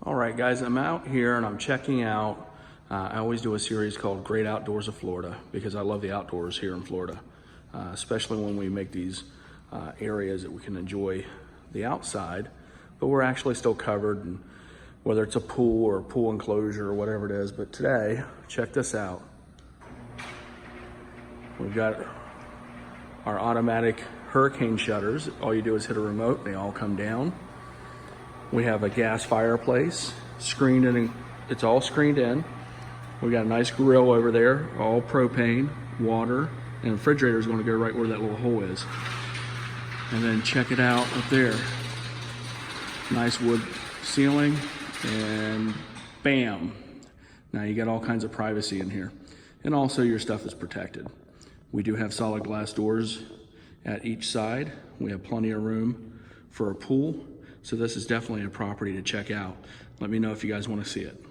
All right, guys, I'm out here and I'm checking out. I always do a series called Great Outdoors of Florida because I love the outdoors here in Florida, especially when we make these areas that we can enjoy the outside, but we're actually still covered, and whether it's a pool or a pool enclosure or whatever it is. But today, check this out. We've got our automatic hurricane shutters. All you do is hit a remote, and they all come down. We have a gas fireplace, screened in, it's all screened in. We got a nice grill over there, all propane, water, and the refrigerator is going to go right where that little hole is. And then check it out up there. Nice wood ceiling, and bam. Now you got all kinds of privacy in here. And also your stuff is protected. We do have solid glass doors at each side. We have plenty of room for a pool. So this is definitely a property to check out. Let me know if you guys want to see it.